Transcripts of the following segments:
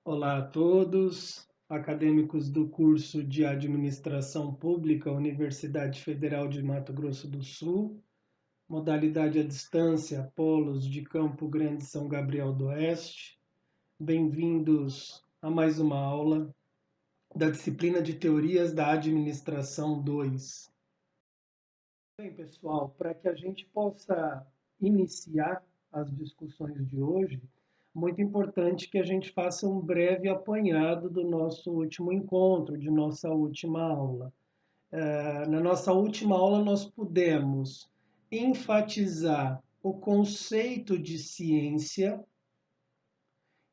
Olá a todos, acadêmicos do curso de Administração Pública, Universidade Federal de Mato Grosso do Sul, modalidade à distância, polos de Campo Grande e São Gabriel do Oeste. Bem-vindos a mais uma aula da disciplina de Teorias da Administração 2. Bem, pessoal, para que a gente possa iniciar as discussões de hoje, muito importante que a gente faça um breve apanhado do nosso último encontro, de nossa última aula. Na nossa última aula, nós pudemos enfatizar o conceito de ciência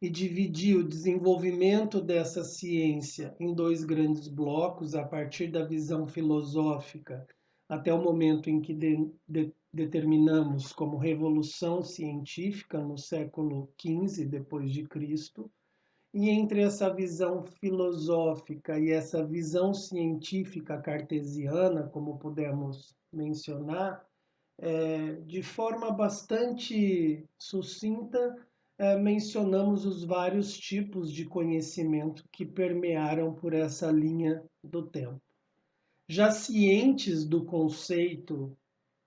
e dividir o desenvolvimento dessa ciência em dois grandes blocos, a partir da visão filosófica até o momento em que determinamos como revolução científica no século XV depois de Cristo, e entre essa visão filosófica e essa visão científica cartesiana, como pudemos mencionar, de forma bastante sucinta, mencionamos os vários tipos de conhecimento que permearam por essa linha do tempo. Já cientes do conceito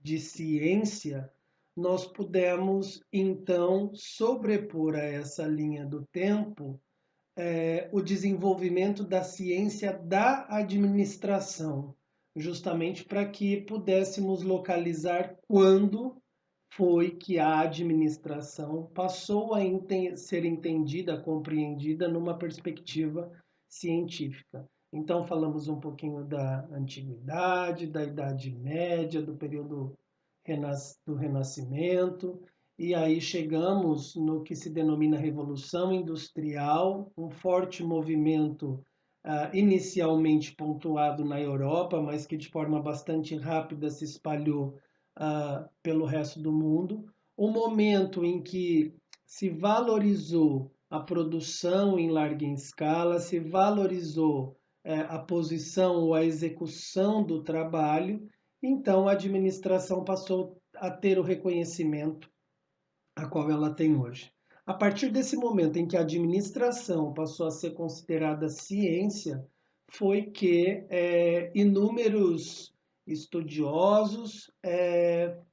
de ciência, nós pudemos então sobrepor a essa linha do tempo o desenvolvimento da ciência da administração, justamente para que pudéssemos localizar quando foi que a administração passou a ser entendida, compreendida numa perspectiva científica. Então, falamos um pouquinho da antiguidade, da Idade Média, do período do Renascimento, e aí chegamos no que se denomina Revolução Industrial, um forte movimento inicialmente pontuado na Europa, mas que de forma bastante rápida se espalhou pelo resto do mundo. Um momento em que se valorizou a produção em larga escala, se valorizou a posição ou a execução do trabalho, então a administração passou a ter o reconhecimento a qual ela tem hoje. A partir desse momento em que a administração passou a ser considerada ciência, foi que inúmeros estudiosos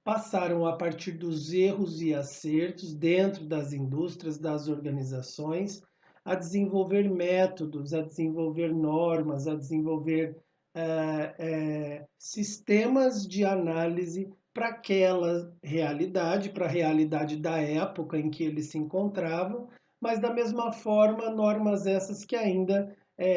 passaram, a partir dos erros e acertos dentro das indústrias, das organizações, a desenvolver métodos, a desenvolver normas, a desenvolver sistemas de análise para aquela realidade, para a realidade da época em que eles se encontravam, mas da mesma forma, normas essas que ainda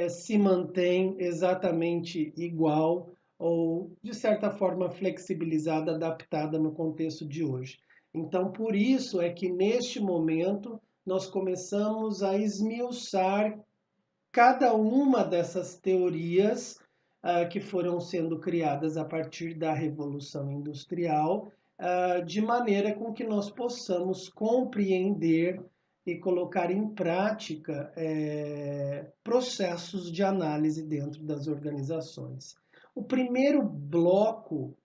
se mantêm exatamente igual ou, de certa forma, flexibilizada, adaptada no contexto de hoje. Então, por isso é que, neste momento, nós começamos a esmiuçar cada uma dessas teorias que foram sendo criadas a partir da Revolução Industrial, de maneira com que nós possamos compreender e colocar em prática processos de análise dentro das organizações. O primeiro bloco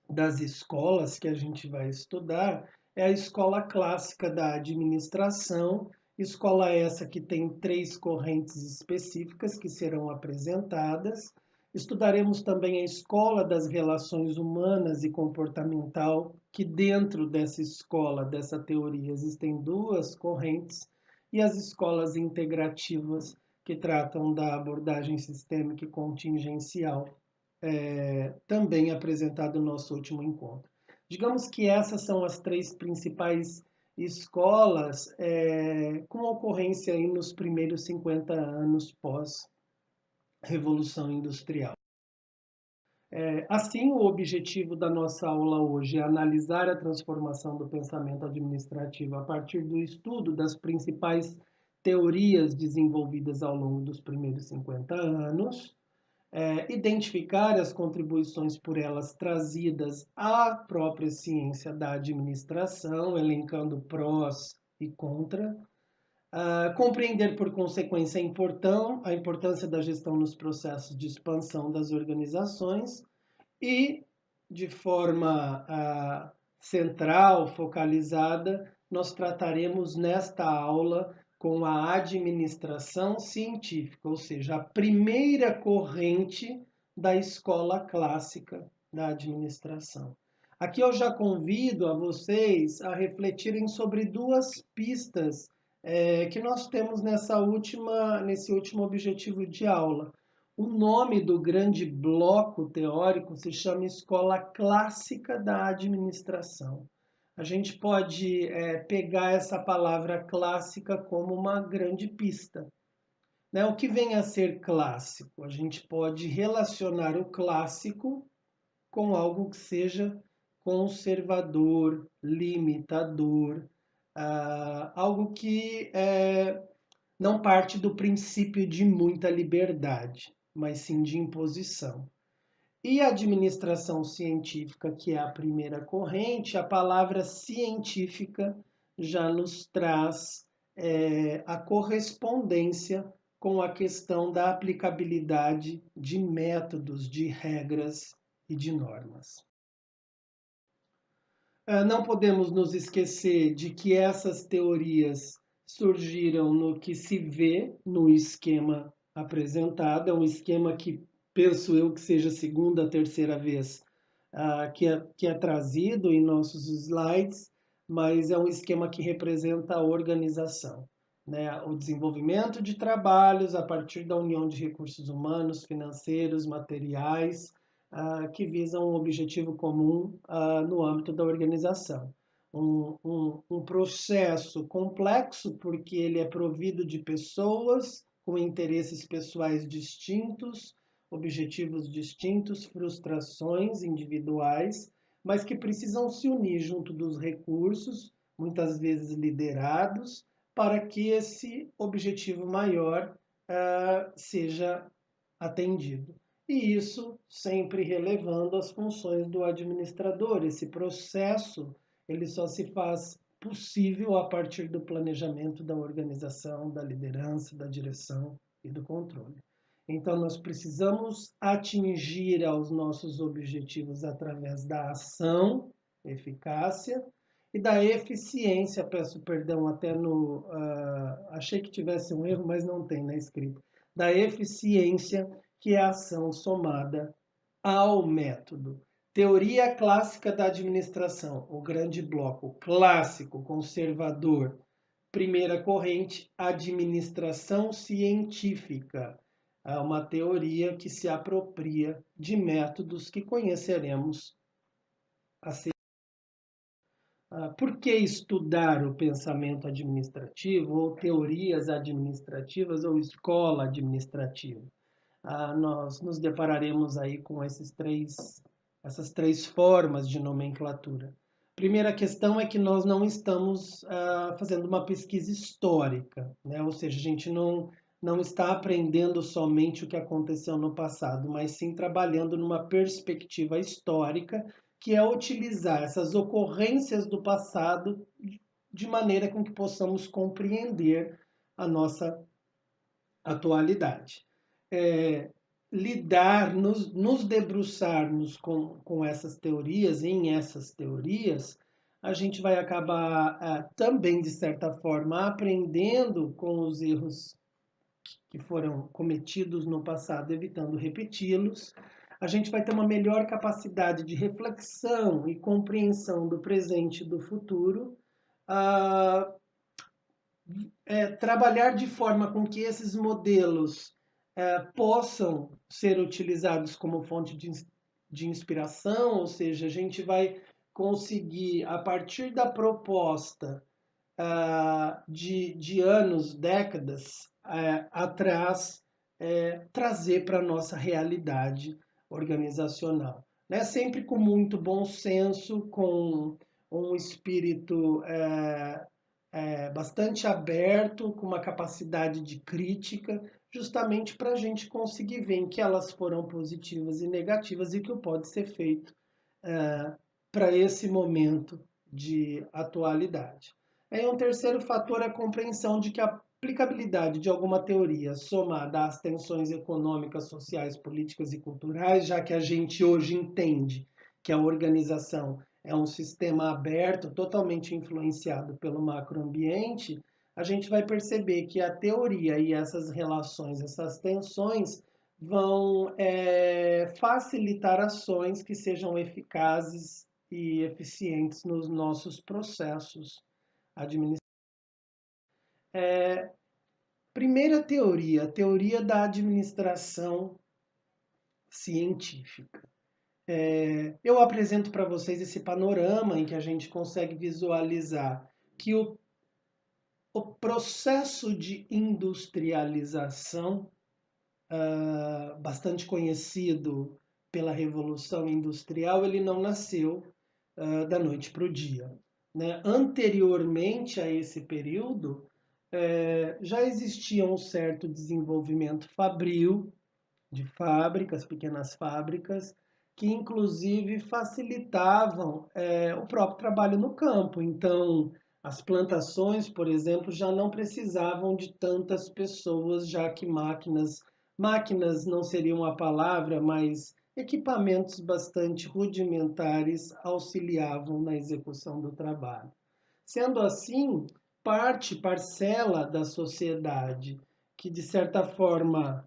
das escolas que a gente vai estudar é a escola clássica da administração, escola essa que tem 3 correntes específicas que serão apresentadas. Estudaremos também a escola das relações humanas e comportamental, que dentro dessa escola, dessa teoria, existem 2 correntes, e as escolas integrativas, que tratam da abordagem sistêmica e contingencial, também apresentado no nosso último encontro. Digamos que essas são as 3 principais escolas com ocorrência aí nos primeiros 50 anos pós-Revolução Industrial. Assim, o objetivo da nossa aula hoje é analisar a transformação do pensamento administrativo a partir do estudo das principais teorias desenvolvidas ao longo dos primeiros 50 anos, identificar as contribuições por elas trazidas à própria ciência da administração, elencando prós e contra, compreender, por consequência, a importância da gestão nos processos de expansão das organizações e, de forma central, focalizada, nós trataremos nesta aula com a administração científica, ou seja, a primeira corrente da escola clássica da administração. Aqui eu já convido a vocês a refletirem sobre duas pistas que nós temos nesse último objetivo de aula. O nome do grande bloco teórico se chama Escola Clássica da Administração. A gente pode pegar essa palavra clássica como uma grande pista. Né? O que vem a ser clássico? A gente pode relacionar o clássico com algo que seja conservador, limitador, algo que não parte do princípio de muita liberdade, mas sim de imposição. E a administração científica, que é a primeira corrente, a palavra científica já nos traz a correspondência com a questão da aplicabilidade de métodos, de regras e de normas. Não podemos nos esquecer de que essas teorias surgiram no que se vê no esquema apresentado, é um esquema que penso eu que seja a segunda, terceira vez que é trazido em nossos slides, mas é um esquema que representa a organização, né? O desenvolvimento de trabalhos a partir da união de recursos humanos, financeiros, materiais, que visam um objetivo comum no âmbito da organização. Um processo complexo, porque ele é provido de pessoas com interesses pessoais distintos, objetivos distintos, frustrações individuais, mas que precisam se unir junto dos recursos, muitas vezes liderados, para que esse objetivo maior seja atendido. E isso sempre relevando as funções do administrador. Esse processo ele só se faz possível a partir do planejamento, da organização, da liderança, da direção e do controle. Então, nós precisamos atingir aos nossos objetivos através da ação, eficácia, e da eficiência. Peço perdão até achei que tivesse um erro, mas não tem na escrita. Da eficiência, que é a ação somada ao método. Teoria clássica da administração, o grande bloco clássico, conservador. Primeira corrente, administração científica. É uma teoria que se apropria de métodos que conheceremos a seguir. Por que estudar o pensamento administrativo, ou teorias administrativas, ou escola administrativa? Nós nos depararemos aí com essas três formas de nomenclatura. Primeira questão é que nós não estamos fazendo uma pesquisa histórica, né? Ou seja, a gente não está aprendendo somente o que aconteceu no passado, mas sim trabalhando numa perspectiva histórica, que é utilizar essas ocorrências do passado de maneira com que possamos compreender a nossa atualidade. Nos debruçarmos com essas teorias, em essas teorias, a gente vai acabar também, de certa forma, aprendendo com os erros que foram cometidos no passado, evitando repeti-los. A gente vai ter uma melhor capacidade de reflexão e compreensão do presente e do futuro. Trabalhar de forma com que esses modelos possam ser utilizados como fonte de inspiração, ou seja, a gente vai conseguir, a partir da proposta de anos, décadas atrás, trazer para a nossa realidade organizacional. Né? Sempre com muito bom senso, com um espírito bastante aberto, com uma capacidade de crítica, justamente para a gente conseguir ver em que elas foram positivas e negativas e o que pode ser feito para esse momento de atualidade. Aí um terceiro fator é a compreensão de que a aplicabilidade de alguma teoria somada às tensões econômicas, sociais, políticas e culturais, já que a gente hoje entende que a organização é um sistema aberto, totalmente influenciado pelo macroambiente, a gente vai perceber que a teoria e essas relações, essas tensões, vão facilitar ações que sejam eficazes e eficientes nos nossos processos administrativos. Primeira teoria, a teoria da administração científica. Eu apresento para vocês esse panorama em que a gente consegue visualizar que o processo de industrialização, bastante conhecido pela Revolução Industrial, ele não nasceu da noite para o dia, né? Anteriormente a esse período, já existia um certo desenvolvimento fabril de fábricas, pequenas fábricas, que inclusive facilitavam o próprio trabalho no campo. Então, as plantações, por exemplo, já não precisavam de tantas pessoas, já que máquinas não seriam a palavra, mas equipamentos bastante rudimentares auxiliavam na execução do trabalho. Sendo assim, parcela da sociedade que, de certa forma,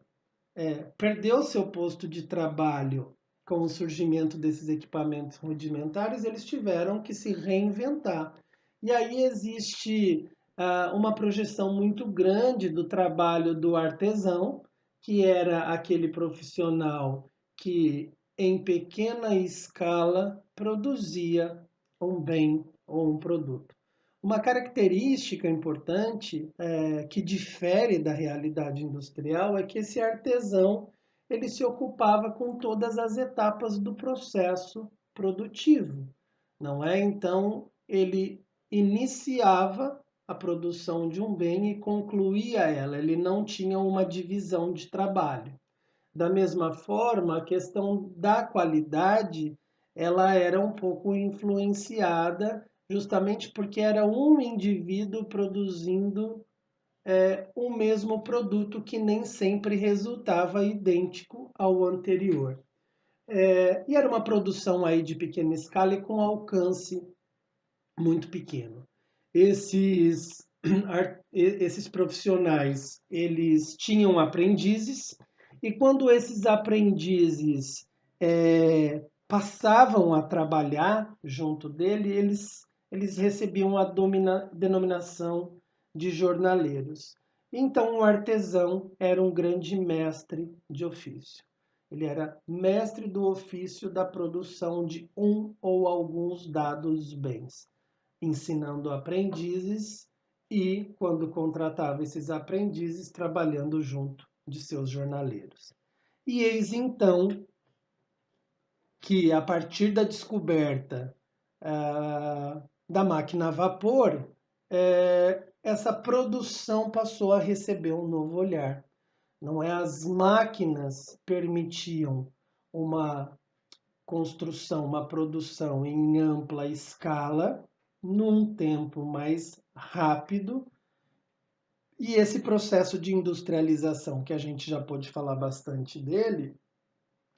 perdeu seu posto de trabalho com o surgimento desses equipamentos rudimentares, eles tiveram que se reinventar. E aí existe uma projeção muito grande do trabalho do artesão, que era aquele profissional que, em pequena escala, produzia um bem ou um produto. Uma característica importante que difere da realidade industrial é que esse artesão ele se ocupava com todas as etapas do processo produtivo, não é? Então ele iniciava a produção de um bem e concluía ela. Ele não tinha uma divisão de trabalho. Da mesma forma, a questão da qualidade, ela era um pouco influenciada justamente porque era um indivíduo produzindo o mesmo produto que nem sempre resultava idêntico ao anterior. E era uma produção aí de pequena escala e com alcance muito pequeno. Esses profissionais, eles tinham aprendizes e quando esses aprendizes passavam a trabalhar junto dele, eles recebiam a denominação de jornaleiros. Então, o artesão era um grande mestre de ofício. Ele era mestre do ofício da produção de um ou alguns dados bens, ensinando aprendizes e, quando contratava esses aprendizes, trabalhando junto de seus jornaleiros. E eis então que, a partir da descoberta da máquina a vapor, essa produção passou a receber um novo olhar. Não é? As máquinas permitiam uma construção, uma produção em ampla escala, num tempo mais rápido, e esse processo de industrialização, que a gente já pôde falar bastante dele,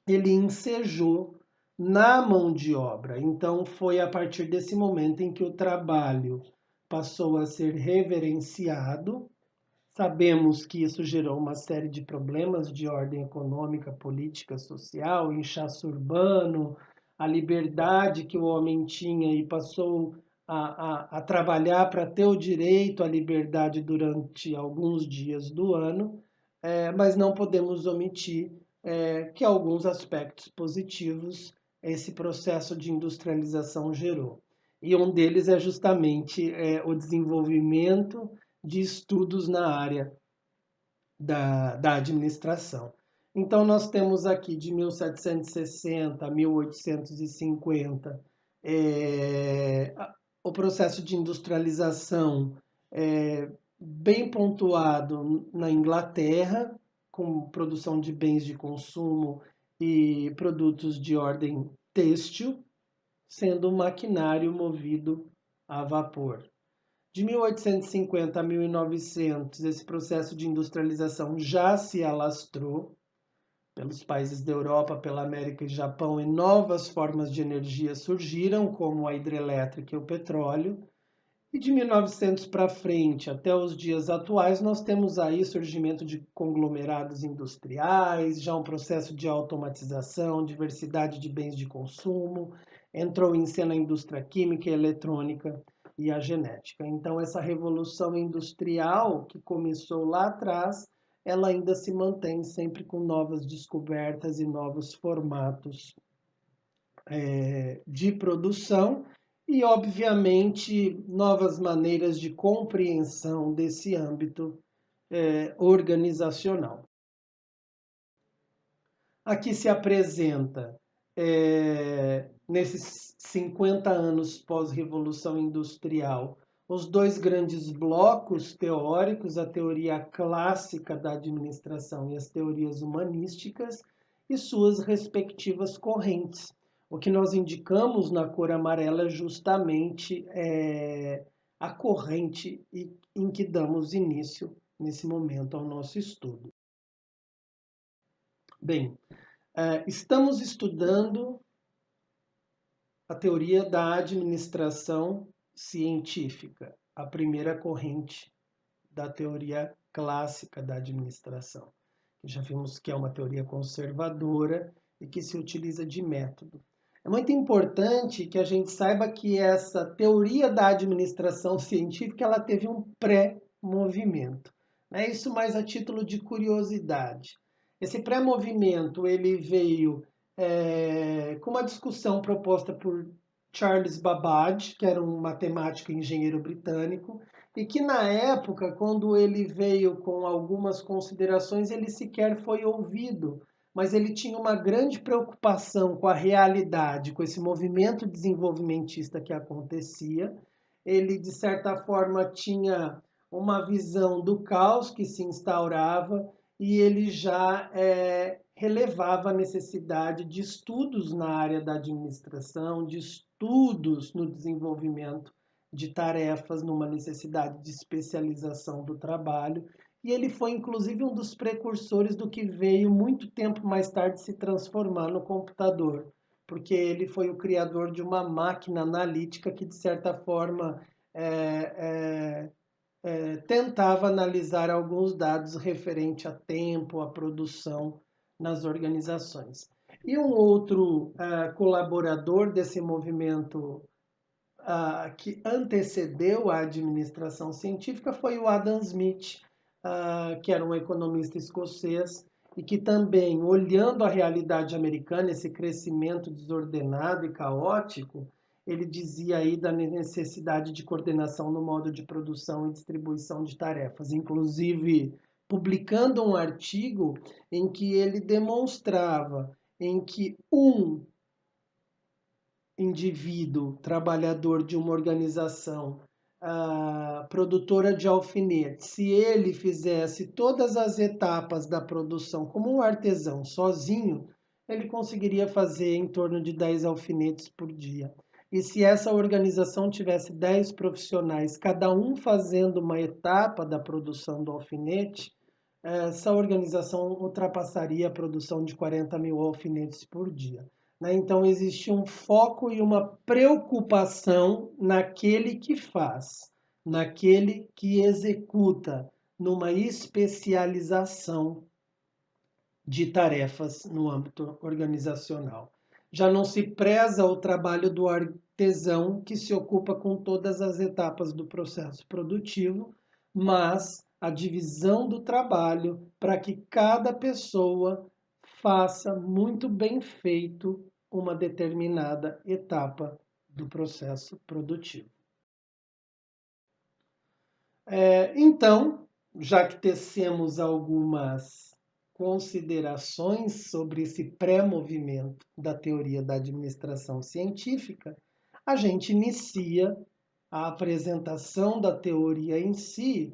ele ensejou na mão de obra. Então, foi a partir desse momento em que o trabalho passou a ser reverenciado. Sabemos que isso gerou uma série de problemas de ordem econômica, política, social, inchaço urbano, a liberdade que o homem tinha e passou a trabalhar para ter o direito à liberdade durante alguns dias do ano, mas não podemos omitir que alguns aspectos positivos esse processo de industrialização gerou. E um deles é justamente o desenvolvimento de estudos na área da administração. Então, nós temos aqui de 1760 a 1850 o processo de industrialização bem pontuado na Inglaterra, com produção de bens de consumo e produtos de ordem têxtil, sendo um maquinário movido a vapor. De 1850 a 1900, esse processo de industrialização já se alastrou pelos países da Europa, pela América e Japão, e novas formas de energia surgiram, como a hidrelétrica e o petróleo. E de 1900 para frente, até os dias atuais, nós temos aí surgimento de conglomerados industriais, já um processo de automatização, diversidade de bens de consumo, entrou em cena a indústria química, eletrônica e a genética. Então, essa revolução industrial que começou lá atrás, ela ainda se mantém sempre com novas descobertas e novos formatos de produção e, obviamente, novas maneiras de compreensão desse âmbito organizacional. Aqui se apresenta, nesses 50 anos pós-revolução industrial, os dois grandes blocos teóricos, a teoria clássica da administração e as teorias humanísticas, e suas respectivas correntes. O que nós indicamos na cor amarela é justamente a corrente em que damos início, nesse momento, ao nosso estudo. Bem, estamos estudando a teoria da administração científica, a primeira corrente da teoria clássica da administração. Já vimos que é uma teoria conservadora e que se utiliza de método. É muito importante que a gente saiba que essa teoria da administração científica ela teve um pré-movimento. Isso mais a título de curiosidade. Esse pré-movimento ele veio com uma discussão proposta por Charles Babbage, que era um matemático e engenheiro britânico, e que na época, quando ele veio com algumas considerações, ele sequer foi ouvido, mas ele tinha uma grande preocupação com a realidade, com esse movimento desenvolvimentista que acontecia. Ele, de certa forma, tinha uma visão do caos que se instaurava e ele já relevava a necessidade de estudos na área da administração, de estudos no desenvolvimento de tarefas, numa necessidade de especialização do trabalho. E ele foi, inclusive, um dos precursores do que veio muito tempo mais tarde se transformar no computador, porque ele foi o criador de uma máquina analítica que, de certa forma, tentava analisar alguns dados referente a tempo, a produção nas organizações. E um outro colaborador desse movimento que antecedeu a administração científica foi o Adam Smith, que era um economista escocês e que também, olhando a realidade americana, esse crescimento desordenado e caótico, ele dizia aí da necessidade de coordenação no modo de produção e distribuição de tarefas, inclusive publicando um artigo em que ele demonstrava em que um indivíduo trabalhador de uma organização produtora de alfinetes, se ele fizesse todas as etapas da produção como um artesão sozinho, ele conseguiria fazer em torno de 10 alfinetes por dia. E se essa organização tivesse 10 profissionais, cada um fazendo uma etapa da produção do alfinete, essa organização ultrapassaria a produção de 40 mil alfinetes por dia. Então, existe um foco e uma preocupação naquele que faz, naquele que executa, numa especialização de tarefas no âmbito organizacional. Já não se preza o trabalho do artesão que se ocupa com todas as etapas do processo produtivo, mas a divisão do trabalho para que cada pessoa faça muito bem feito uma determinada etapa do processo produtivo. Então, já que tecemos algumas considerações sobre esse pré-movimento da teoria da administração científica, a gente inicia a apresentação da teoria em si,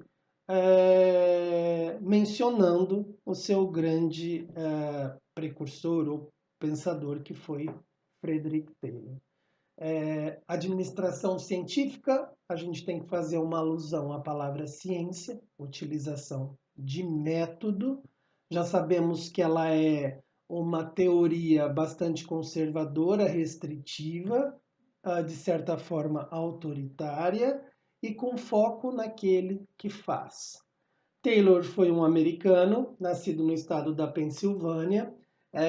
mencionando o seu grande precursor ou pensador, que foi Frederick Taylor. Administração científica, a gente tem que fazer uma alusão à palavra ciência, utilização de método. Já sabemos que ela é uma teoria bastante conservadora, restritiva, de certa forma autoritária, e com foco naquele que faz. Taylor foi um americano, nascido no estado da Pensilvânia,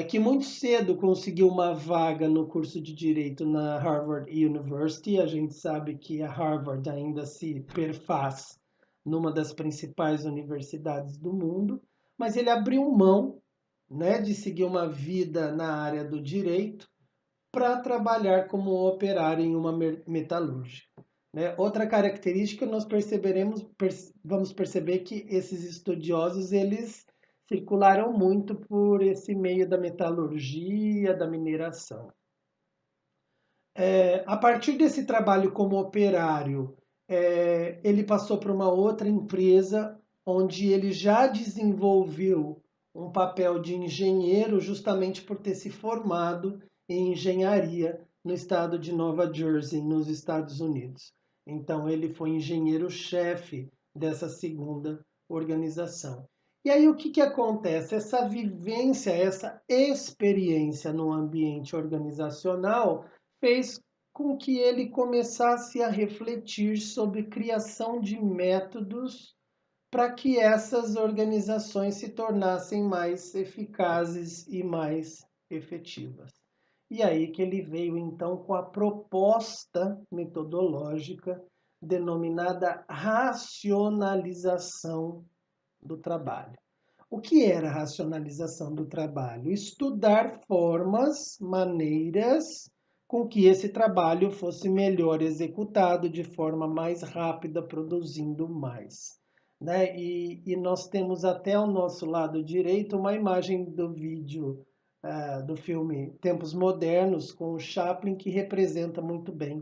que muito cedo conseguiu uma vaga no curso de Direito na Harvard University. A gente sabe que a Harvard ainda se perfaz numa das principais universidades do mundo, mas ele abriu mão, né, de seguir uma vida na área do direito para trabalhar como operário em uma metalúrgica. Né? Outra característica nós vamos perceber que esses estudiosos eles circularam muito por esse meio da metalurgia, da mineração. A partir desse trabalho como operário, ele passou para uma outra empresa onde ele já desenvolveu um papel de engenheiro justamente por ter se formado em engenharia no estado de Nova Jersey, nos Estados Unidos. Então ele foi engenheiro-chefe dessa segunda organização. E aí o que acontece? Essa vivência, essa experiência no ambiente organizacional fez com que ele começasse a refletir sobre criação de métodos para que essas organizações se tornassem mais eficazes e mais efetivas. E aí que ele veio então com a proposta metodológica denominada racionalização do trabalho. O que era a racionalização do trabalho? Estudar formas, maneiras com que esse trabalho fosse melhor executado de forma mais rápida, produzindo mais. Né? E nós temos até ao nosso lado direito uma imagem do vídeo do filme Tempos Modernos com o Chaplin que representa muito bem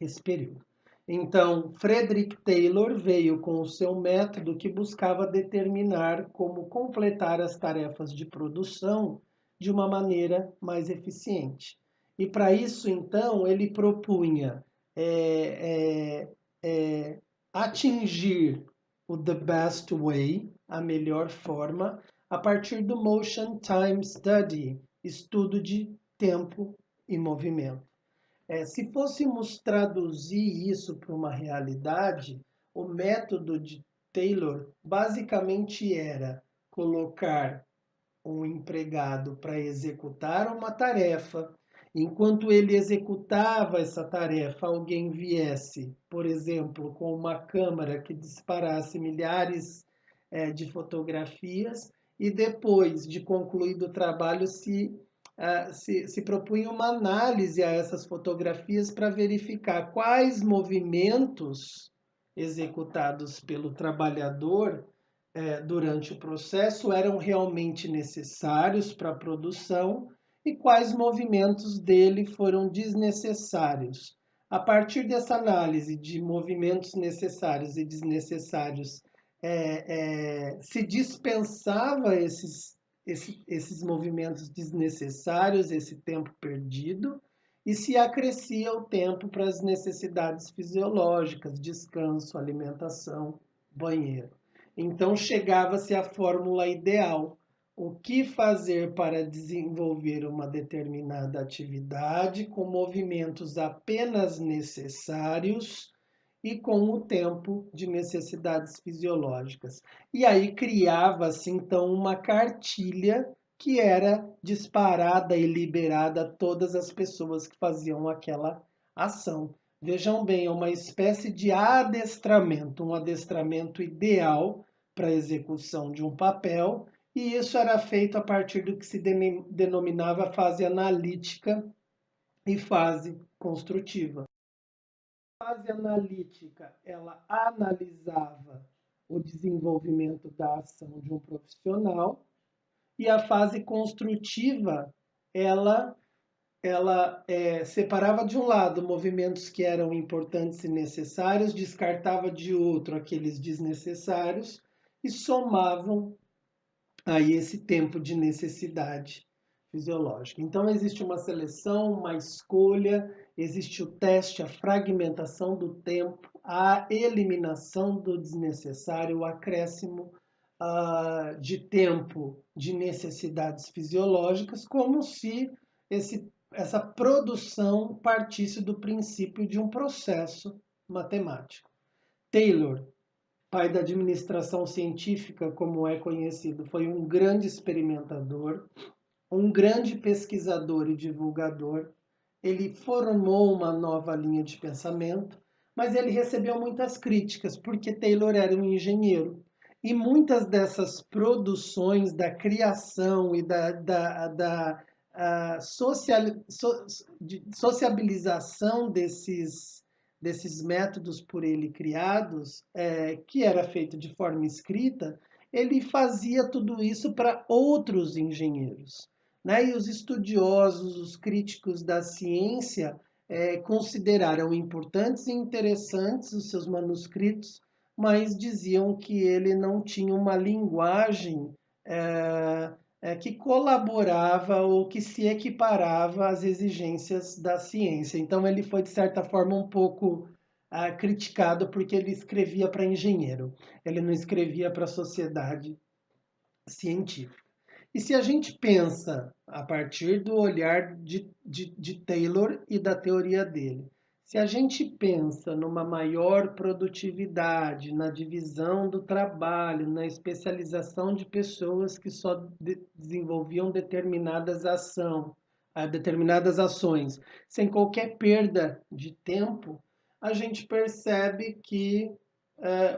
esse período. Então, Frederick Taylor veio com o seu método que buscava determinar como completar as tarefas de produção de uma maneira mais eficiente. E para isso, então, ele propunha atingir o the best way, a melhor forma, a partir do Motion Time Study, estudo de tempo e movimento. Se fôssemos traduzir isso para uma realidade, o método de Taylor basicamente era colocar um empregado para executar uma tarefa. Enquanto ele executava essa tarefa, alguém viesse, por exemplo, com uma câmera que disparasse milhares de fotografias e depois de concluído o trabalho se propunha uma análise a essas fotografias para verificar quais movimentos executados pelo trabalhador durante o processo eram realmente necessários para a produção e quais movimentos dele foram desnecessários. A partir dessa análise de movimentos necessários e desnecessários, se dispensava esses movimentos desnecessários, esse tempo perdido, e se acrescia o tempo para as necessidades fisiológicas, descanso, alimentação, banheiro. Então chegava-se à fórmula ideal. O que fazer para desenvolver uma determinada atividade com movimentos apenas necessários e com o tempo de necessidades fisiológicas. E aí criava-se então uma cartilha que era disparada e liberada a todas as pessoas que faziam aquela ação. Vejam bem, é uma espécie de adestramento, um adestramento ideal para a execução de um papel, e isso era feito a partir do que se denominava fase analítica e fase construtiva. A fase analítica, ela analisava o desenvolvimento da ação de um profissional, e a fase construtiva, ela separava de um lado movimentos que eram importantes e necessários, descartava de outro aqueles desnecessários e somavam aí esse tempo de necessidade fisiológica. Então existe uma seleção, uma escolha, existe o teste, a fragmentação do tempo, a eliminação do desnecessário, o acréscimo de tempo de necessidades fisiológicas, como se essa produção partisse do princípio de um processo matemático. Taylor, pai da administração científica, como é conhecido, foi um grande experimentador, um grande pesquisador e divulgador. Ele formou uma nova linha de pensamento, mas ele recebeu muitas críticas, porque Taylor era um engenheiro. E muitas dessas produções da criação e da sociabilização desses métodos por ele criados, que era feito de forma escrita, ele fazia tudo isso para outros engenheiros. Né? E os estudiosos, os críticos da ciência, consideraram importantes e interessantes os seus manuscritos, mas diziam que ele não tinha uma linguagem que colaborava ou que se equiparava às exigências da ciência. Então ele foi, de certa forma, um pouco criticado porque ele escrevia para engenheiro, ele não escrevia para a sociedade científica. E se a gente pensa a partir do olhar de Taylor e da teoria dele, se a gente pensa numa maior produtividade, na divisão do trabalho, na especialização de pessoas que só desenvolviam determinadas ações, sem qualquer perda de tempo, a gente percebe que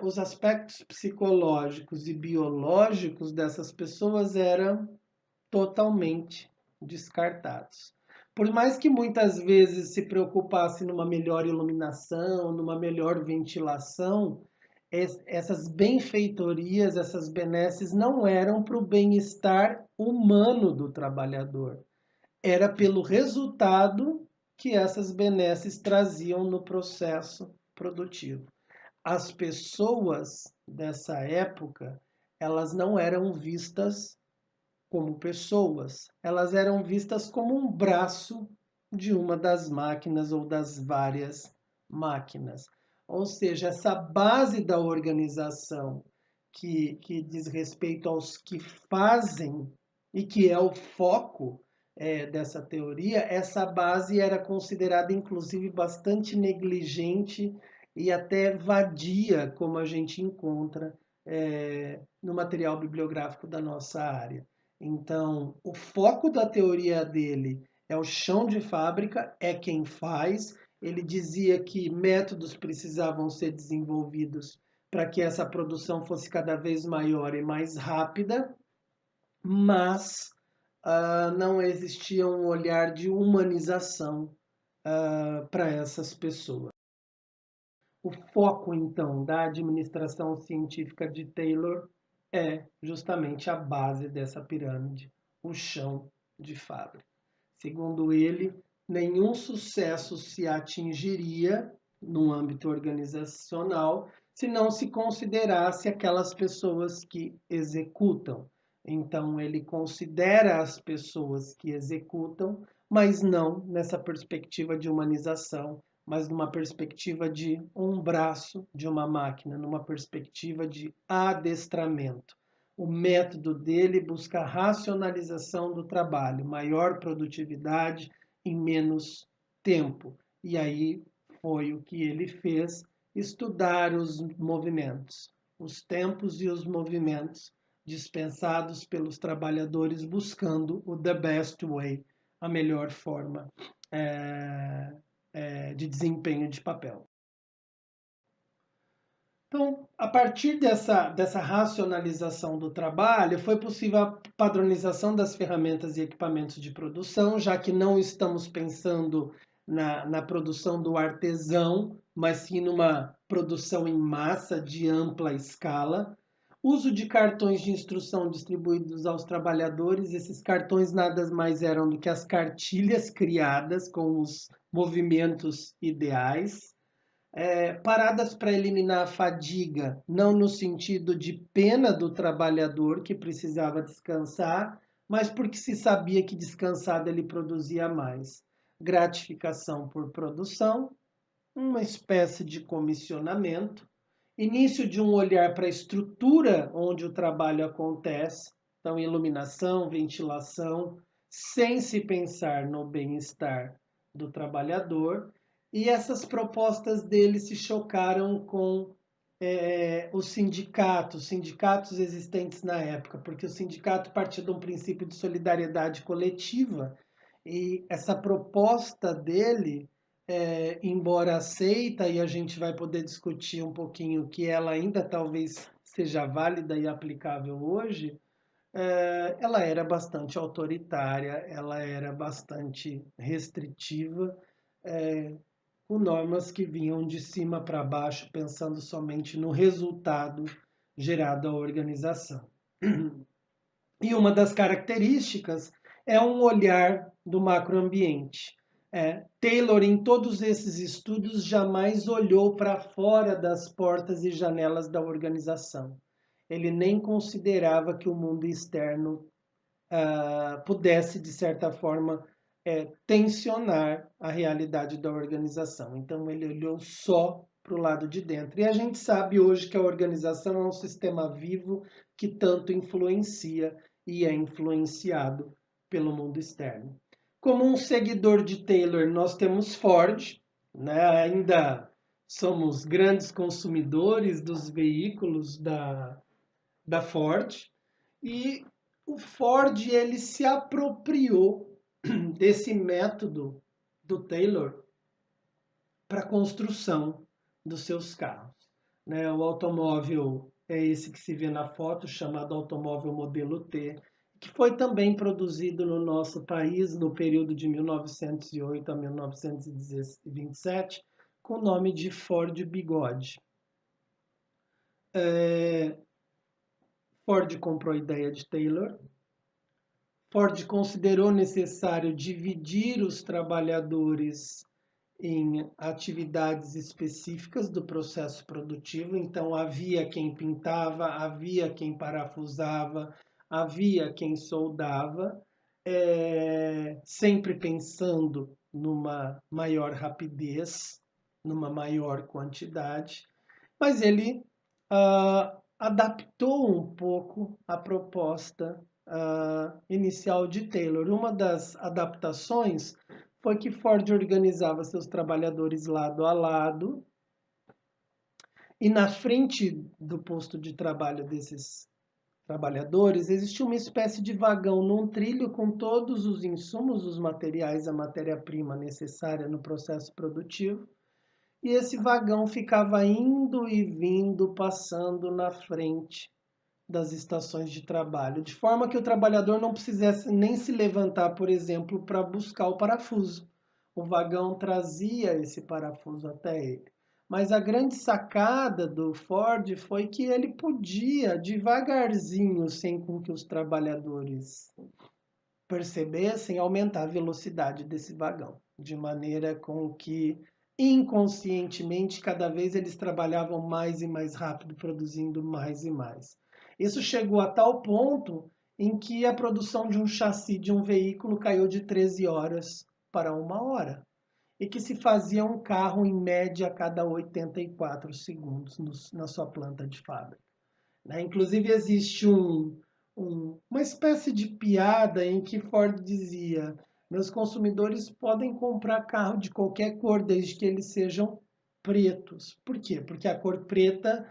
os aspectos psicológicos e biológicos dessas pessoas eram totalmente descartados. Por mais que muitas vezes se preocupasse numa melhor iluminação, numa melhor ventilação, essas benfeitorias, essas benesses não eram para o bem-estar humano do trabalhador. Era pelo resultado que essas benesses traziam no processo produtivo. As pessoas dessa época, elas não eram vistas como pessoas, elas eram vistas como um braço de uma das máquinas ou das várias máquinas. Ou seja, essa base da organização que diz respeito aos que fazem e que é o foco dessa teoria, essa base era considerada inclusive bastante negligente e até vadia, como a gente encontra no material bibliográfico da nossa área. Então, o foco da teoria dele é o chão de fábrica, é quem faz. Ele dizia que métodos precisavam ser desenvolvidos para que essa produção fosse cada vez maior e mais rápida, mas não existia um olhar de humanização para essas pessoas. O foco, então, da administração científica de Taylor é justamente a base dessa pirâmide, o chão de fábrica. Segundo ele, nenhum sucesso se atingiria no âmbito organizacional se não se considerasse aquelas pessoas que executam. Então, ele considera as pessoas que executam, mas não nessa perspectiva de humanização, mas numa perspectiva de um braço de uma máquina, numa perspectiva de adestramento. O método dele busca a racionalização do trabalho, maior produtividade em menos tempo. E aí foi o que ele fez, estudar os movimentos, os tempos e os movimentos dispensados pelos trabalhadores buscando o the best way, a melhor forma de desempenho de papel. Então, a partir dessa racionalização do trabalho, foi possível a padronização das ferramentas e equipamentos de produção, já que não estamos pensando na produção do artesão, mas sim numa produção em massa de ampla escala. Uso de cartões de instrução distribuídos aos trabalhadores. Esses cartões nada mais eram do que as cartilhas criadas com os movimentos ideais. Paradas para eliminar a fadiga, não no sentido de pena do trabalhador que precisava descansar, mas porque se sabia que descansado ele produzia mais. Gratificação por produção, uma espécie de comissionamento, início de um olhar para a estrutura onde o trabalho acontece, então iluminação, ventilação, sem se pensar no bem-estar do trabalhador, E essas propostas dele se chocaram com os sindicatos existentes na época, porque o sindicato partia de um princípio de solidariedade coletiva, e essa proposta dele, embora aceita, e a gente vai poder discutir um pouquinho que ela ainda talvez seja válida e aplicável hoje, ela era bastante autoritária, ela era bastante restritiva, com normas que vinham de cima para baixo, pensando somente no resultado gerado à organização. E uma das características é um olhar do macroambiente. Taylor, em todos esses estudos, jamais olhou para fora das portas e janelas da organização. Ele nem considerava que o mundo externo pudesse, de certa forma, tensionar a realidade da organização. Então, ele olhou só para o lado de dentro. E a gente sabe hoje que a organização é um sistema vivo que tanto influencia e é influenciado pelo mundo externo. Como um seguidor de Taylor, nós temos Ford, né? Ainda somos grandes consumidores dos veículos da Ford, e o Ford ele se apropriou desse método do Taylor para a construção dos seus carros. Né? O automóvel é esse que se vê na foto, chamado automóvel modelo T, que foi também produzido no nosso país no período de 1908 a 1927, com o nome de Ford Bigode. Ford comprou a ideia de Taylor. Ford considerou necessário dividir os trabalhadores em atividades específicas do processo produtivo. Então, havia quem pintava, havia quem parafusava, havia quem soldava, sempre pensando numa maior rapidez, numa maior quantidade, mas ele adaptou um pouco a proposta inicial de Taylor. Uma das adaptações foi que Ford organizava seus trabalhadores lado a lado, e na frente do posto de trabalho desses trabalhadores existia uma espécie de vagão num trilho com todos os insumos, os materiais, a matéria-prima necessária no processo produtivo. E esse vagão ficava indo e vindo, passando na frente das estações de trabalho, de forma que o trabalhador não precisasse nem se levantar, por exemplo, para buscar o parafuso. O vagão trazia esse parafuso até ele. Mas a grande sacada do Ford foi que ele podia, devagarzinho, sem com que os trabalhadores percebessem, aumentar a velocidade desse vagão, de maneira com que inconscientemente cada vez eles trabalhavam mais e mais rápido, produzindo mais e mais. Isso chegou a tal ponto em que a produção de um chassi de um veículo caiu de 13 horas para 1 hora, e que se fazia um carro em média a cada 84 segundos na sua planta de fábrica. Inclusive existe uma espécie de piada em que Ford dizia: meus consumidores podem comprar carro de qualquer cor, desde que eles sejam pretos. Por quê? Porque a cor preta,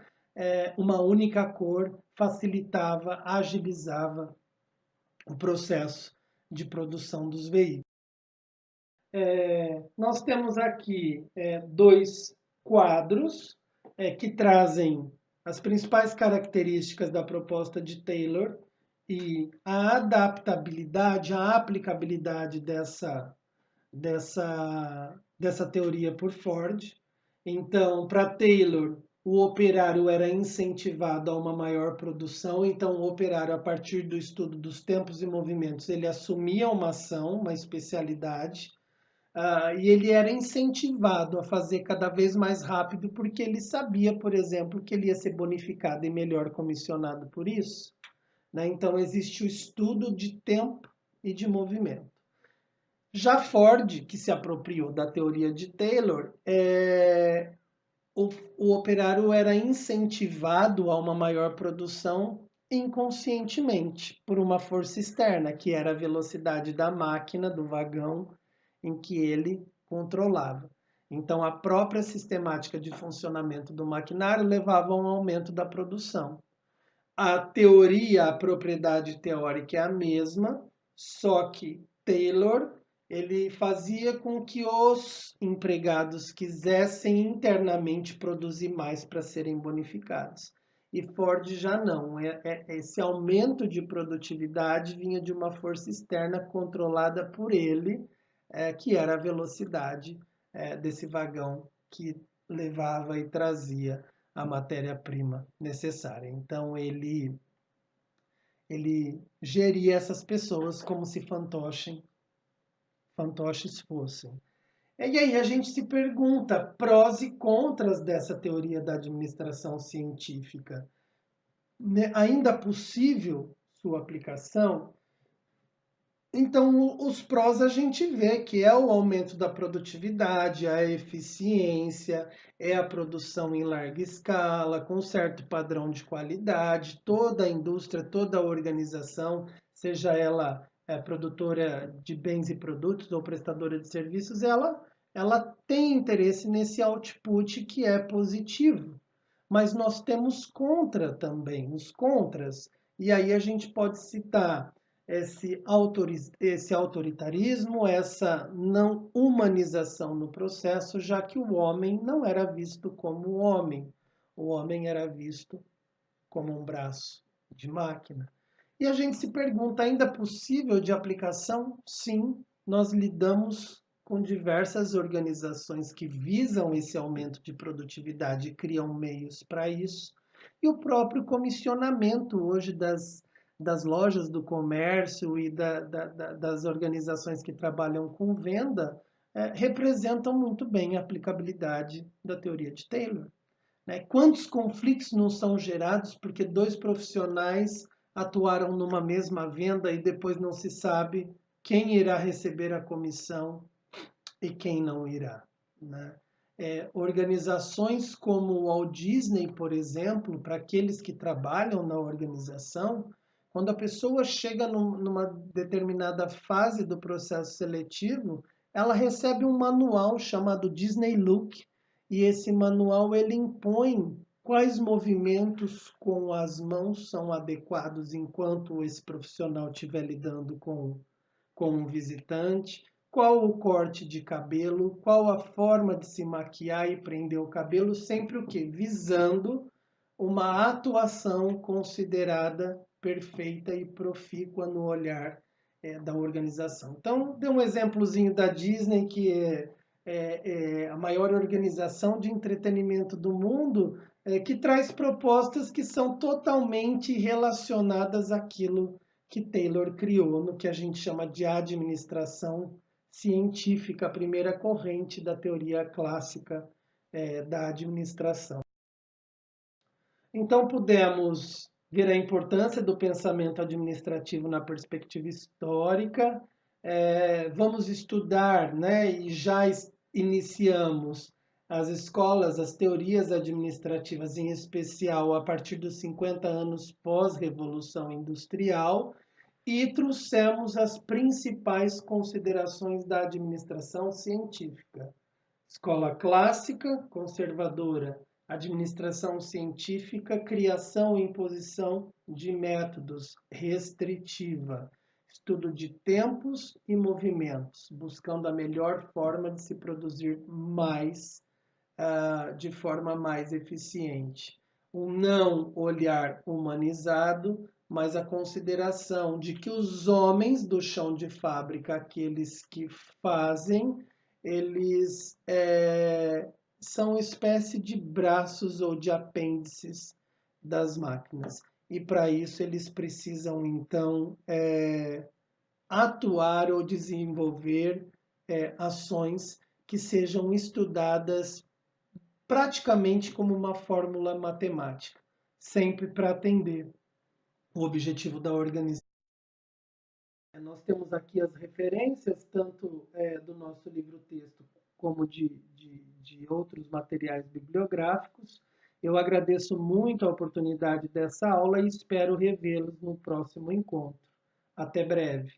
uma única cor, facilitava, agilizava o processo de produção dos veículos. Nós temos aqui dois quadros que trazem as principais características da proposta de Taylor e a adaptabilidade, a aplicabilidade dessa teoria por Ford. Então, para Taylor, o operário era incentivado a uma maior produção, então o operário, a partir do estudo dos tempos e movimentos, ele assumia uma ação, uma especialidade, e ele era incentivado a fazer cada vez mais rápido, porque ele sabia, por exemplo, que ele ia ser bonificado e melhor comissionado por isso. Então, existe o estudo de tempo e de movimento. Já Ford, que se apropriou da teoria de Taylor, o operário era incentivado a uma maior produção inconscientemente, por uma força externa, que era a velocidade da máquina, do vagão, em que ele controlava. Então, a própria sistemática de funcionamento do maquinário levava a um aumento da produção. A teoria, a propriedade teórica é a mesma, só que Taylor ele fazia com que os empregados quisessem internamente produzir mais para serem bonificados. E Ford já não. Esse aumento de produtividade vinha de uma força externa controlada por ele, que era a velocidade desse vagão que levava e trazia a matéria-prima necessária. Então ele geria essas pessoas como se fantoches fossem. E aí a gente se pergunta prós e contras dessa teoria da administração científica. Ainda possível sua aplicação? Então, os prós a gente vê que é o aumento da produtividade, a eficiência, é a produção em larga escala, com certo padrão de qualidade, toda a indústria, toda a organização, seja ela produtora de bens e produtos ou prestadora de serviços, ela tem interesse nesse output que é positivo. Mas nós temos contra também, os contras, e aí a gente pode citar esse autoritarismo, essa não humanização no processo, já que o homem não era visto como homem, o homem era visto como um braço de máquina. E a gente se pergunta, ainda possível de aplicação? Sim, nós lidamos com diversas organizações que visam esse aumento de produtividade e criam meios para isso. E o próprio comissionamento hoje das lojas do comércio e das organizações que trabalham com venda representam muito bem a aplicabilidade da teoria de Taylor. Né? Quantos conflitos não são gerados porque dois profissionais atuaram numa mesma venda e depois não se sabe quem irá receber a comissão e quem não irá. Né? Organizações como o Walt Disney, por exemplo, para aqueles que trabalham na organização, quando a pessoa chega numa determinada fase do processo seletivo, ela recebe um manual chamado Disney Look, e esse manual ele impõe quais movimentos com as mãos são adequados enquanto esse profissional estiver lidando com um visitante, qual o corte de cabelo, qual a forma de se maquiar e prender o cabelo, sempre o quê? Visando uma atuação considerada perfeita e profícua no olhar da organização. Então, dei um exemplozinho da Disney, que é a maior organização de entretenimento do mundo, que traz propostas que são totalmente relacionadas àquilo que Taylor criou, no que a gente chama de administração científica, a primeira corrente da teoria clássica da administração. Então, pudemos ver a importância do pensamento administrativo na perspectiva histórica. Vamos estudar, né, e já iniciamos as escolas, as teorias administrativas, em especial a partir dos 50 anos pós-revolução industrial, e trouxemos as principais considerações da administração científica. Escola clássica, conservadora, administração científica, criação e imposição de métodos, restritiva, estudo de tempos e movimentos, buscando a melhor forma de se produzir mais, de forma mais eficiente. Um não olhar humanizado, mas a consideração de que os homens do chão de fábrica, aqueles que fazem, eles são espécie de braços ou de apêndices das máquinas. E para isso eles precisam, então, atuar ou desenvolver ações que sejam estudadas praticamente como uma fórmula matemática, sempre para atender o objetivo da organização. Nós temos aqui as referências, tanto do nosso livro-texto como de outros materiais bibliográficos. Eu agradeço muito a oportunidade dessa aula e espero revê-los no próximo encontro. Até breve.